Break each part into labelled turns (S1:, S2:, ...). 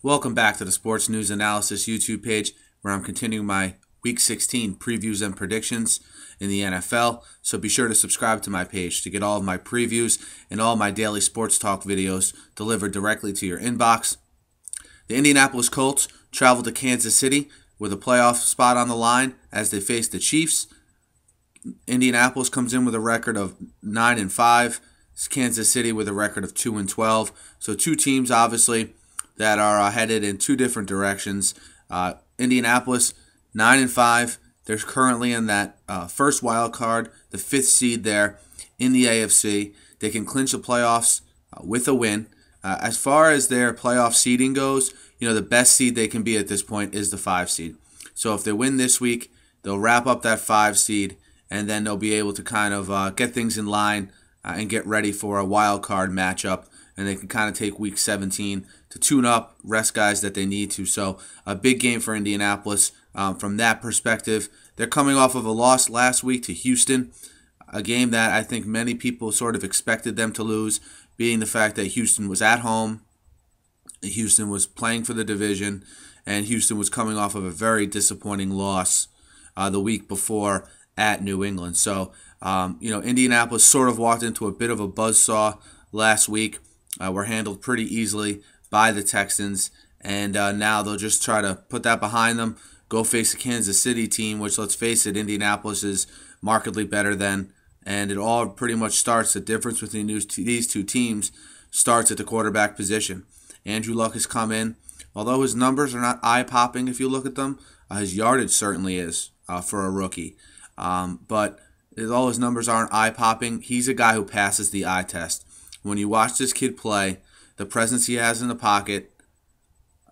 S1: Welcome back to the Sports News Analysis YouTube page, where I'm continuing my Week 16 previews and predictions in the NFL. So be sure to subscribe to my page to get all of my previews and all my daily sports talk videos delivered directly to your inbox. The Indianapolis Colts travel to Kansas City with a playoff spot on the line as they face the Chiefs. Indianapolis comes in with a record of 9-5. Kansas City with a record of 2-12. So two teams, obviously, that are headed in two different directions. Indianapolis, 9-5. They're currently in that first wild card, the 5th seed there in the AFC. They can clinch the playoffs with a win. As far as their playoff seeding goes, the best seed they can be at this point is the 5 seed. So if they win this week, they'll wrap up that 5 seed, and then they'll be able to kind of get things in line and get ready for a wild card matchup. And they can kind of take Week 17 to tune up, rest guys that they need to. So a big game for Indianapolis from that perspective. They're coming off of a loss last week to Houston, a game that I think many people sort of expected them to lose, being the fact that Houston was at home, Houston was playing for the division, and Houston was coming off of a very disappointing loss the week before at New England. So, Indianapolis sort of walked into a bit of a buzzsaw last week. Were handled pretty easily by the Texans, and now they'll just try to put that behind them, go face the Kansas City team, which, let's face it, Indianapolis is markedly better than, and it all pretty much starts, the difference between these two teams starts at the quarterback position. Andrew Luck has come in. Although his numbers are not eye-popping if you look at them, his yardage certainly is for a rookie. But although his numbers aren't eye-popping, he's a guy who passes the eye test. When you watch this kid play, the presence he has in the pocket,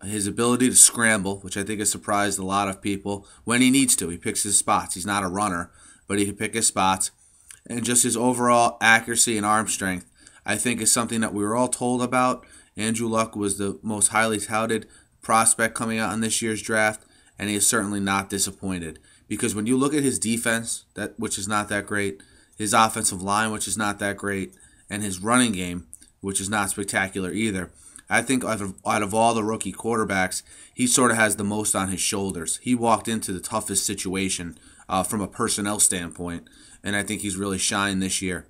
S1: his ability to scramble, which I think has surprised a lot of people, when he needs to. He picks his spots. He's not a runner, but he can pick his spots. And just his overall accuracy and arm strength, I think, is something that we were all told about. Andrew Luck was the most highly touted prospect coming out in this year's draft, and he is certainly not disappointed. Because when you look at his defense, which is not that great, his offensive line, which is not that great, and his running game, which is not spectacular either, I think out of all the rookie quarterbacks, he sort of has the most on his shoulders. He walked into the toughest situation from a personnel standpoint, and I think he's really shined this year.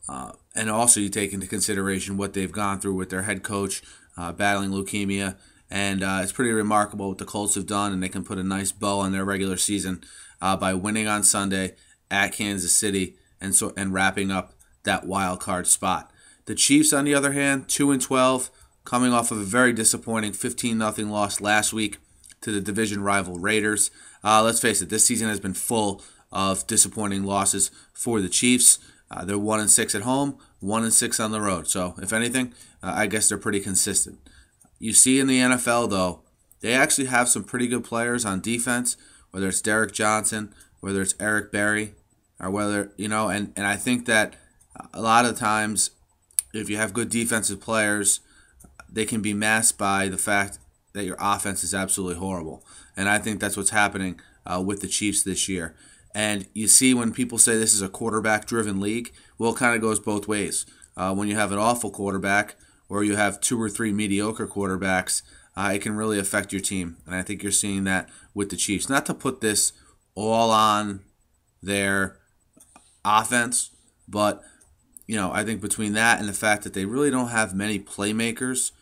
S1: And also you take into consideration what they've gone through with their head coach battling leukemia, and it's pretty remarkable what the Colts have done, and they can put a nice bow on their regular season by winning on Sunday at Kansas City and wrapping up that wild card spot. The Chiefs, on the other hand, 2-12, coming off of a very disappointing 15-0 loss last week to the division rival Raiders. Let's face it, this season has been full of disappointing losses for the Chiefs. They're 1-6 at home, 1-6 on the road. So, if anything, I guess they're pretty consistent. You see in the NFL, though, they actually have some pretty good players on defense, whether it's Derek Johnson, whether it's Eric Berry, or whether, and I think that a lot of times, if you have good defensive players, they can be masked by the fact that your offense is absolutely horrible. And I think that's what's happening with the Chiefs this year. And you see when people say this is a quarterback-driven league, well, it kind of goes both ways. When you have an awful quarterback or you have 2 or 3 mediocre quarterbacks, it can really affect your team. And I think you're seeing that with the Chiefs. Not to put this all on their offense, but I think between that and the fact that they really don't have many playmakers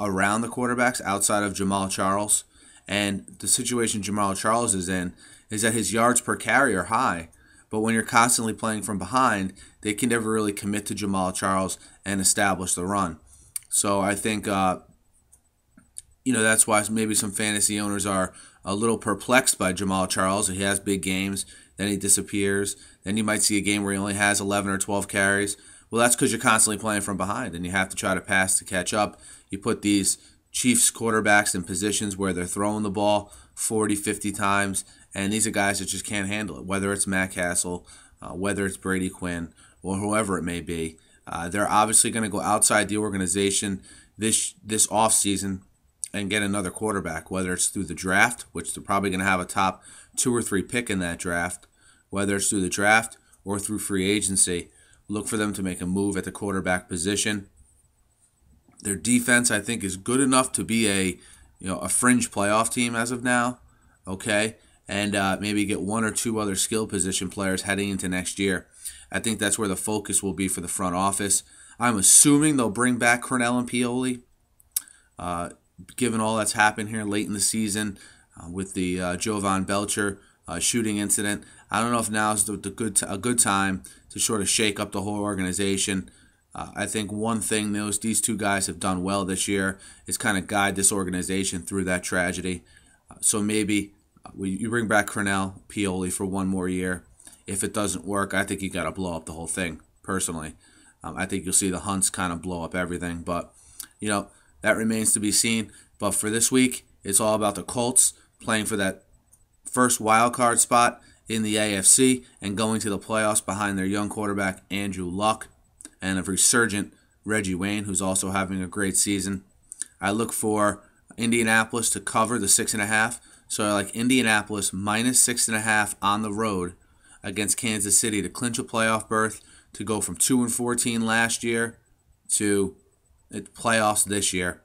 S1: around the quarterbacks outside of Jamal Charles, and the situation Jamal Charles is in is that his yards per carry are high, but when you're constantly playing from behind, they can never really commit to Jamal Charles and establish the run. So I think, that's why maybe some fantasy owners are a little perplexed by Jamal Charles. He has big games, then he disappears. Then you might see a game where he only has 11 or 12 carries. Well, that's because you're constantly playing from behind, and you have to try to pass to catch up. You put these Chiefs quarterbacks in positions where they're throwing the ball 40, 50 times, and these are guys that just can't handle it, whether it's Matt Castle, whether it's Brady Quinn, or whoever it may be. They're obviously going to go outside the organization this offseason and get another quarterback, whether it's through the draft, which they're probably going to have a top 2 or 3 pick in that draft, whether it's through the draft or through free agency. Look for them to make a move at the quarterback position. Their defense, I think, is good enough to be a fringe playoff team as of now. Okay, and maybe get one or two other skill position players heading into next year. I think that's where the focus will be for the front office. I'm assuming they'll bring back Cornell and Pioli, given all that's happened here late in the season with the Jovan Belcher shooting incident. I don't know if now is a good time to sort of shake up the whole organization. I think one thing these two guys have done well this year is kind of guide this organization through that tragedy. So maybe you bring back Cornell, Pioli for one more year. If it doesn't work, I think you got to blow up the whole thing, personally. I think you'll see the Hunts kind of blow up everything. But, that remains to be seen. But for this week, it's all about the Colts playing for that first wild card spot in the AFC and going to the playoffs behind their young quarterback, Andrew Luck, and a resurgent Reggie Wayne, who's also having a great season. I look for Indianapolis to cover the 6.5. So I like Indianapolis minus 6.5 on the road against Kansas City to clinch a playoff berth, to go from 2-14 last year to playoffs this year.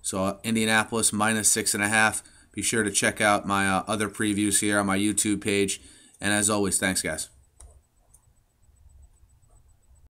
S1: So Indianapolis minus 6.5. Be sure to check out my other previews here on my YouTube page. And as always, thanks, guys.